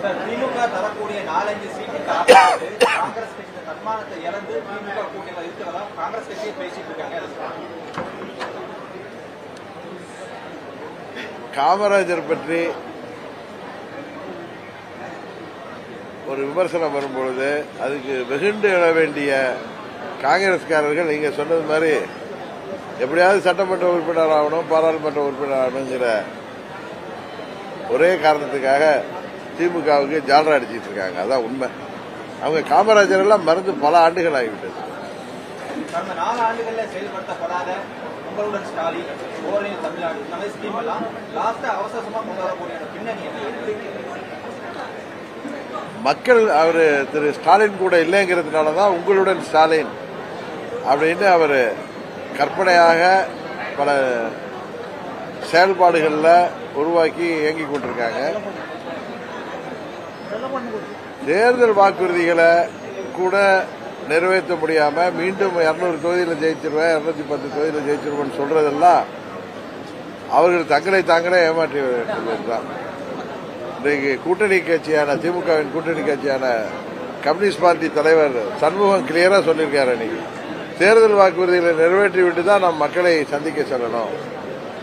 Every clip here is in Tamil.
திமுக தரக்கூடிய 4-5 சீட்டுக்கு காங்கிரஸ் கட்சி தன்மானத்தை இழந்து திமுக கூட்டணியில் இருக்கிறதா காங்கிரஸ் கட்சியை பேசிட்டு இருக்காங்க. காமராஜர் பற்றி ஒரு விமர்சனம் வரும்பொழுது அதுக்கு வெகுண்டு எழ வேண்டிய காங்கிரஸ்காரர்கள் நீங்க சொன்னது மாதிரி எப்படியாவது சட்டமன்ற உறுப்பினர் ஆகணும், பாராளுமன்ற உறுப்பினர் ஆகணுங்கிற ஒரே காரணத்துக்காக திமுகவுக்கு ஜாலரா அடிச்சிட்டு இருக்காங்க. அதான் உண்மை. அவங்க காமராஜர் எல்லாம் மறந்து பல ஆண்டுகள் ஆகிவிட்டது. கடந்த 4 ஆண்டுகள்ல செயல்படுத்தப்படாத உங்களுடன் ஸ்டாலின், ஓரணியில் தமிழ்நாடு இந்த ஸ்கீம் எல்லாம் லாஸ்டா அவசரமா கொண்டு வரக்கூடிய பின்னணி மக்கள் அவரு திரு ஸ்டாலின் கூட இல்லைங்கிறதுனாலதான் உங்களுடன் ஸ்டாலின் அப்படின்னு அவர் கற்பனையாக பல செயல்பாடுகள்ல உருவாக்கி இயங்கிக் கொண்டிருக்காங்க. தேர்தல் வாக்குறுதிகளை கூட நிறைவேற்ற முடியாம மீண்டும் 200 தொகுதியில் ஜெயிச்சிருவேன், 210 தொகுதியில் ஜெயிச்சிருவேன் சொல்றதெல்லாம் அவர்கள் தங்களை தாங்களே ஏமாற்றி வருவதுதான். இன்றைக்கு கூட்டணி கட்சியான திமுகவின் கூட்டணி கட்சியான கம்யூனிஸ்ட் பார்ட்டி தலைவர் சண்முகம் கிளியரா சொல்லியிருக்காரு. இன்னைக்கு தேர்தல் வாக்குறுதிகளை நிறைவேற்றி விட்டு தான் நாம் மக்களை சந்திக்க செல்லணும்.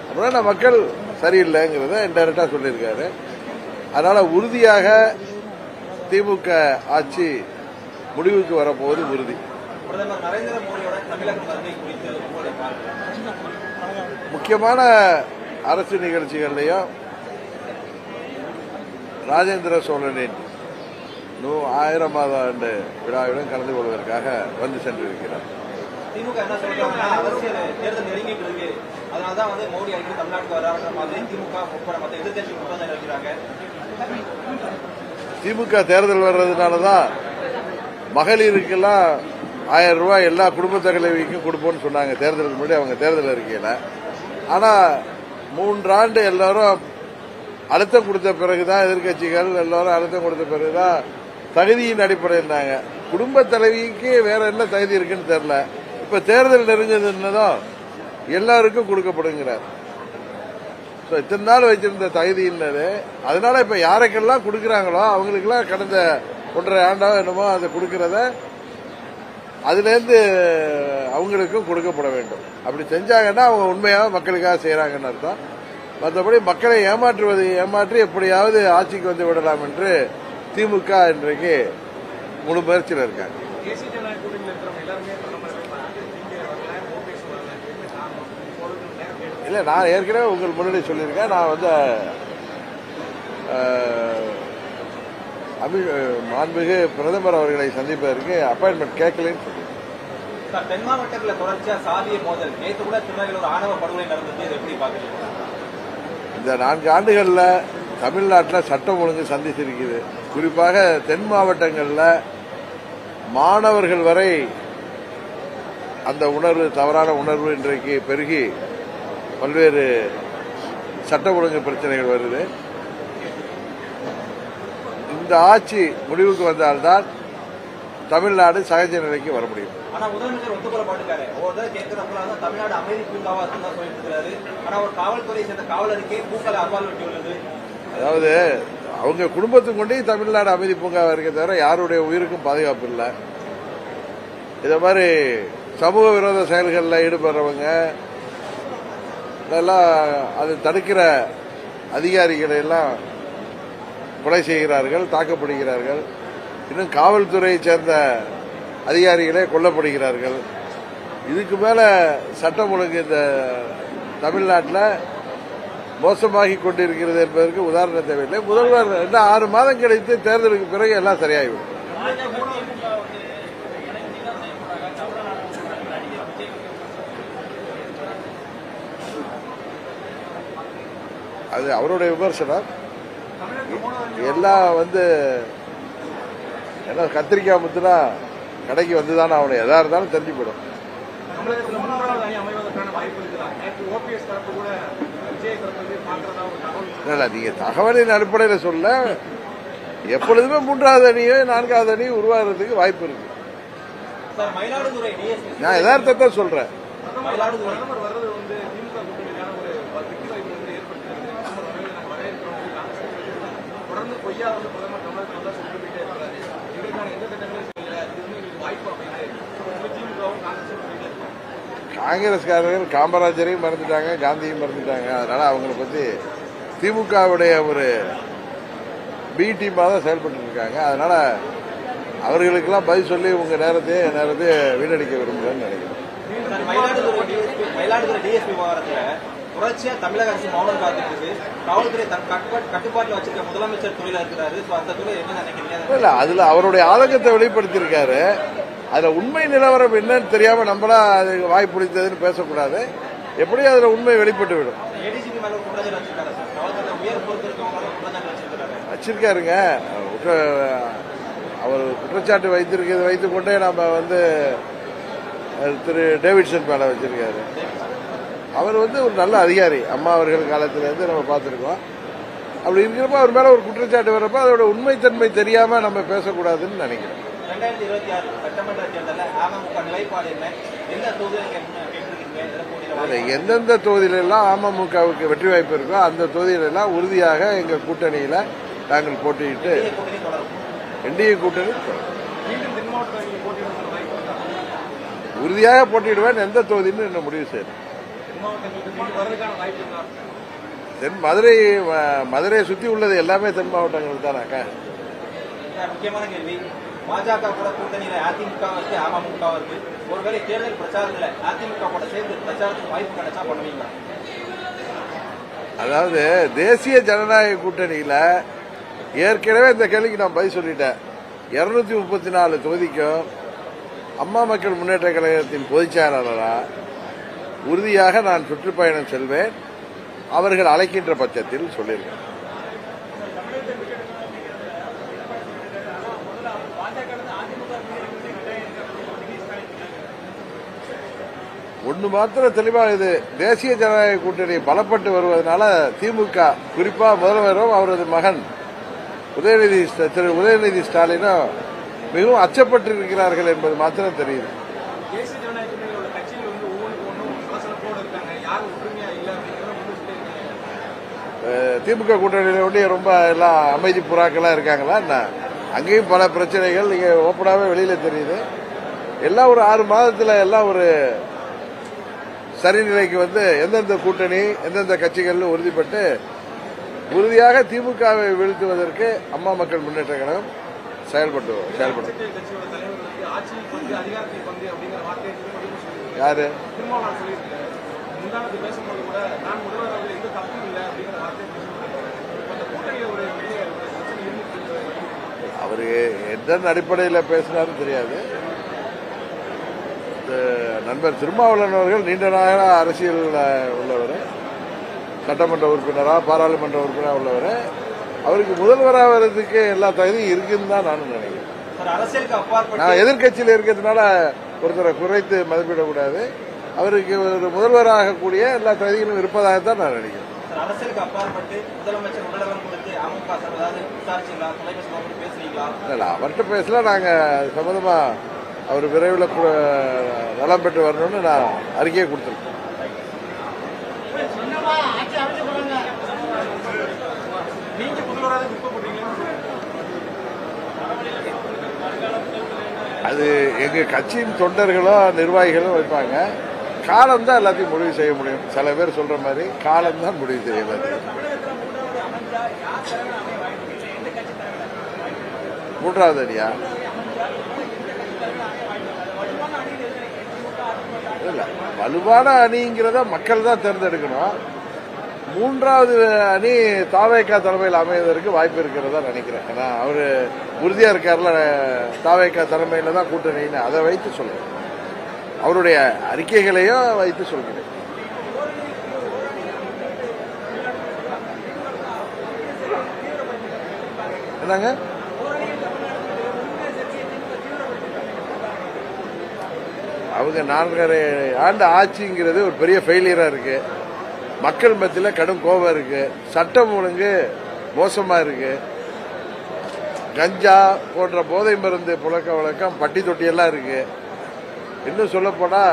அப்படின்னா மக்கள் சரியில்லைங்கிறத இன்டைரக்டா சொல்லியிருக்காரு. அதனால உறுதியாக திமுக ஆட்சி முடிவுக்கு வரப்போவது உறுதி. பிரதமர் நரேந்திர மோடியோட தமிழக வருகை குறித்து முக்கியமான அரசு நிகழ்ச்சிகள்லையும் ராஜேந்திர சோழனின் 1000வது ஆண்டு விழாவிலும் கலந்து கொள்வதற்காக வந்து சென்றிருக்கிறார். திமுக என்ன சொல்றாங்கன்னா அரசியல் தேர்தல் நெருங்கிட்டு இருக்கு, அதனாலதான் மோடி அடிக்கடி தமிழ்நாட்டுக்கு வராத மாதிரி திமுக உட்பட மற்ற எதிர்கட்சி குற்றம் இருக்கிறாங்க. திமுக தேர்தல் வர்றதுனாலதான் மகளிருக்கெல்லாம் 1000 ரூபாய் எல்லா குடும்ப தலைவிக்கும் கொடுப்போம்னு சொன்னாங்க தேர்தலுக்கு முன்னாடி அவங்க தேர்தல் அறிக்கையில. ஆனா 3 ஆண்டு எல்லாரும் அழுத்தம் கொடுத்த பிறகுதான் எதிர்கட்சிகள் எல்லாரும் அழுத்தம் கொடுத்த பிறகுதான் தகுதியின் அடிப்படையில்னாங்க. குடும்ப தலைவிக்கு வேற என்ன தகுதி இருக்குன்னு தெரியல. இப்ப தேர்தல் நெருங்குதுன்னதும் எல்லாருக்கும் கொடுக்கப்படுங்கிறார். இத்தனை நாள் வச்சிருந்த தகுதியினது அதனால இப்ப யாருக்கெல்லாம் கொடுக்கறாங்களோ அவங்களுக்கெல்லாம் கடந்த 1.5 ஆண்டா என்னமோ அதை கொடுக்கறத அதுல இருந்து அவங்களுக்கும் கொடுக்கப்பட வேண்டும். அப்படி செஞ்சாங்கன்னா அவங்க உண்மையாக மக்களுக்காக செய்யறாங்கன்னு அர்த்தம். மற்றபடி மக்களை ஏமாற்றி எப்படியாவது ஆட்சிக்கு வந்து விடலாம் என்று திமுக இன்றைக்கு முழு முயற்சியில் இருக்காங்க. இல்ல நான் ஏற்கனவே உங்கள் முன்னாடி சொல்லியிருக்கேன். நான் மாண்புமிகு பிரதமர் அவர்களை சந்திப்பதற்கு அப்பாயின்மெண்ட் கேட்கலன்னு சொல்லியிருக்கேன். தென் மாவட்டங்களில் தொடர்ச்சியா சாதிய மோதல், நேற்று கூட திருநெல்வேலியில் ஒரு ஆணவ படுகொலை நடந்தது, எப்படி பாக்குறீங்க? இந்த 4 ஆண்டுகள்ல தமிழ்நாட்டில் சட்டம் ஒழுங்கு சந்திச்சிருக்குது. குறிப்பாக தென் மாவட்டங்களில் மாணவர்கள் வரை அந்த உணர்வு, தவறான உணர்வு இன்றைக்கு பெருகி பல்வேறு சட்ட ஒழுங்கு பிரச்சனைகள் வருது. இந்த ஆட்சி முடிவுக்கு வந்தால்தான் தமிழ்நாடு சகஜ நிலைக்கு வர முடியும். ஆனா முதலமைச்சர் ஒத்துக்கொள்ள மாட்டேங்காரு. தமிழ்நாடு அமைதி பூங்காவா தான் சொல்லிட்டு இருக்காரு. ஆனா ஒரு காவல்துறையை சேர்ந்த காவலருக்கே பூக்களை அபால் வெட்டி உள்ளது. அதாவது அவங்க குடும்பத்துக்கு கொண்டே தமிழ்நாடு அமைதி பூங்காவா இருக்க தவிர யாருடைய உயிருக்கும் பாதுகாப்பு இல்லை. இத மாதிரி சமூக விரோத செயல்களில் ஈடுபடுறவங்க எல்லாம் அதை தடுக்கிற அதிகாரிகளை எல்லாம் கொலை செய்கிறார்கள், தாக்கப்படுகிறார்கள். இன்னும் காவல்துறையை சேர்ந்த அதிகாரிகளே கொல்லப்படுகிறார்கள். இதுக்கு மேல சட்டம் ஒழுங்கு இந்த தமிழ்நாட்டில் மோசமாகி கொண்டிருக்கிறது என்பதற்கு உதாரணம் தேவையில்லை. முதல்வர் 6 மாதம் கழித்து தேர்தலுக்கு பிறகு எல்லாம் சரியாகிவிடும். அது அவருடைய விமர்சனம். எல்லாம் என்ன கத்திரிக்காய் முத்துனா கடைக்கு வந்துதானே அவனை எதா இருந்தாலும் தெரிஞ்சு போயிடும். நீங்க தகவலின் அடிப்படையில் சொல்ல எப்பொழுதுமே 3வது அணியோ 4வது அணியோ உருவாகிறதுக்கு வாய்ப்பு இருக்கு. நான் யதார்த்தத்தை சொல்றேன். தொடர்ந்து பொய்யா வந்து பிரதமர் தமிழகத்தில் தான் சொல்லிட்டு போயிட்டே இருக்கிறாரு. எங்களுக்கான எந்த திட்டங்களும் செய்யல. இது வந்து எங்களுக்கு வாய்ப்பு அப்படின்னு திமுகவும் காங்கிரஸும் சொல்லிட்டு இருக்காங்க. காங்கிரஸ்காரர்கள் காமராஜரையும் மறந்துட்டாங்க, காந்தியும் மறந்துட்டாங்க. அதனால அவங்களை பத்தி திமுகவுடைய ஒரு பி டீமாக தான் செயல்பட்டு இருக்காங்க. அதனால அவர்களுக்கெல்லாம் பதில் சொல்லி உங்க நேரத்தையே வீணடிக்க விரும்புகிறேன்னு நினைக்கிறேன். மயிலாடுதுறை டிஎஸ்பி விவகாரத்துல தொடர்ச்சியா தமிழக அரசு மௌனம் காத்துட்டு இருக்கு. காவல்துறை தன் கட்டுப்பாட்டில் வச்சிருக்க முதலமைச்சர் துறையில இருக்கிறாரு. அந்த துறை என்ன நினைக்கிறீங்க? இல்ல, அதுல அவருடைய ஆதங்கத்தை வெளிப்படுத்தியிருக்காரு. அதுல உண்மை நிலவரம் என்னன்னு தெரியாம நம்மளா அது வாய் பிடித்ததுன்னு பேசக்கூடாது. எப்படியும் அதுல உண்மை வெளிப்பட்டு விடும். ஏடிஜிபி மேல குற்றச்சாட்டு வச்சிருக்காரு சார். காவல்துறை உயர் பொறுப்பு இருக்கவங்க குற்றச்சாட்டு வச்சிருக்காருங்க. அவர் குற்றச்சாட்டு வைத்திருக்கிறது வைத்துக் கொண்டே நாம திரு டேவிட்சன் மேல வச்சிருக்காரு. அவர் ஒரு நல்ல அதிகாரி. அம்மா அவர்கள் காலத்திலிருந்து நம்ம பார்த்திருக்கோம். அப்படி இருக்கிறப்ப அவர் மேல ஒரு குற்றச்சாட்டு வர்றப்ப அதோட உண்மைத்தன்மை தெரியாம நம்ம பேசக்கூடாதுன்னு நினைக்கிறேன். 2026 சட்டமன்ற தேர்தலில் அமமுக நிலைப்பாடு என்ன? எந்த தொகுதியில் எந்தெந்த தொகுதியிலெல்லாம் அமமுகவுக்கு வெற்றி வாய்ப்பு இருக்கோ அந்த தொகுதியிலெல்லாம் உறுதியாக எங்க கூட்டணியில நாங்கள் போட்டியிட்டு என்டிஏ கூட்டணி உறுதியாக போட்டியிடுவேன். எந்த தொகுதின்னு இன்னும் முடிவு செய்யணும். தென் மதுரையை சுத்தி உள்ளது எல்லாமே தென் மாவட்டங்கள் தானாக்கா. முக்கியமான கேள்வி, பாஜக கூட கூட்டணியில அதிமுக இருக்கு, அமமுக இருக்கு. ஒருவேளை தேர்தல் பிரச்சாரத்துல அதிமுக கூட சேர்ந்து பிரச்சாரத்துக்கு வாய்ப்பு கிடைச்சா பண்ணுவீங்க? அதாவது தேசிய ஜனநாயக கூட்டணியில ஏற்கனவே இந்த கேள்விக்கு நான் பதில் சொல்லிட்டேன். 234 தொகுதிக்கும் அம்மா மக்கள் முன்னேற்ற கழகத்தின் பொதுச் செயலாளரா உறுதியாக நான் சுற்றுப்பயணம் செல்வேன். அவர்கள் அழைக்கின்ற பட்சத்தில் சொல்லியிருக்கேன். ஒன்று மாத்திரம் தெளிவாக இது தேசிய ஜனநாயக கூட்டணி பலப்பட்டு வருவதனால திமுக குறிப்பா முதல்வரும் அவரது மகன் திரு உதயநிதி ஸ்டாலினும் மிகவும் அச்சப்பட்டிருக்கிறார்கள் என்பது மாத்திரம் தெரியுது. திமுக கூட்டணியில ஒட்டி ரொம்ப எல்லாம் அமைதி புறாக்களா இருக்காங்களா என்ன? அங்கேயும் பல பிரச்சனைகள் இங்க ஓப்பனாவே வெளியில தெரியுது. எல்லாம் ஒரு 6 மாதத்துல எல்லாம் ஒரு சரிநிலைக்கு எந்தெந்த கூட்டணி எந்தெந்த கட்சிகள் உறுதிப்பட்டு உறுதியாக திமுகவை வீழ்த்துவதற்கு அம்மா மக்கள் முன்னேற்ற கழகம் செயல்படும். யாரு அவரு எந்த அடிப்படையில் பேசினாரும் தெரியாது. நண்பர் திருமாவளவன் அவர்கள் நீண்ட நாள அரசியல் உள்ளவர், சட்டமன்ற உறுப்பினரா பாராளுமன்ற உறுப்பினரா உள்ளவர். அவருக்கு முதல்வராக வர்றதுக்கு எல்லா தகுதியும் இருக்குன்னு தான் நானும் நினைக்கிறேன். நான் எதிர்கட்சியில் இருக்கிறதுனால ஒருத்தரை குறைத்து மதிப்பிடக்கூடாது. அவருக்கு ஒரு முதல்வராக கூடிய எல்லா தகுதிகளும் இருப்பதாகத்தான் நான் நினைக்கிறேன். அரசியலுக்கு அப்பாற்பட்டு முதலமைச்சர் உடலகம் கொடுத்து அமமுக அவர்கிட்ட பேசல. நாங்க சம்பந்தமா அவர் விரைவில் நலம் பெற்று வரணும்னு நான் அறிக்கையை கொடுத்துருக்கேன். அது எங்க கட்சியின் தொண்டர்களும் நிர்வாகிகளும் வைப்பாங்க. காலம் தான் எல்லாத்தையும் முடிவு செய்ய முடியும். சில பேர் சொல்ற மாதிரி காலம் தான் முடிவு செய்ய எல்லாத்தையும். மூன்றாவது அணியா இல்ல, வலுவான அணிங்கிறத மக்கள் தான் தேர்ந்தெடுக்கணும். மூன்றாவது அணி தாவேகா தலைமையில் அமைவதற்கு வாய்ப்பு இருக்கிறதா நினைக்கிறேன். ஏன்னா அவரு உறுதியா இருக்காருல, தாவேகா தலைமையில தான் கூட்டணின்னு அதை வைத்து சொல்றேன். அவருடைய அறிக்கைகளையும் வைத்து சொல்கிறேன். என்னங்க அவங்க 4.5 ஆண்டு ஆட்சிங்கிறது ஒரு பெரிய ஃபெயிலியரா இருக்கு. மக்கள் மத்தியில் கடும் கோபம் இருக்கு. சட்டம் ஒழுங்கு மோசமா இருக்கு. கஞ்சா போன்ற போதை மருந்து புழக்க வழக்கம் பட்டி தொட்டியெல்லாம் இருக்கு. இன்னும் சொல்ல போனா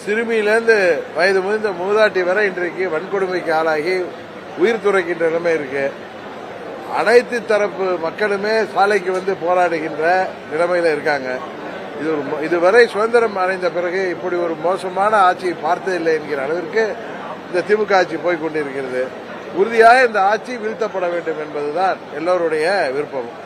சிறுமியிலேருந்து வயது முதிர்ந்த மூதாட்டி வரை இன்றைக்கு வன்கொடுமைக்கு ஆளாகி உயிர் துறக்கின்ற நிலைமை இருக்கு. அனைத்து தரப்பு மக்களுமே சாலைக்கு வந்து போராடுகின்ற நிலைமையில இருக்காங்க. இதுவரை சுதந்திரம் அடைந்த பிறகு இப்படி ஒரு மோசமான ஆட்சியை பார்த்ததில்லை என்கிற அளவிற்கு இந்த திமுக ஆட்சி போய்க் கொண்டிருக்கிறது. உறுதியாக இந்த ஆட்சி வீழ்த்தப்பட வேண்டும் என்பதுதான் எல்லோருடைய விருப்பமும்.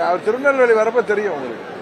அவர் திருநெல்வேலி வரப்ப தெரியும் உங்களுக்கு.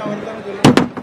அவர் தான் சொல்லுங்க.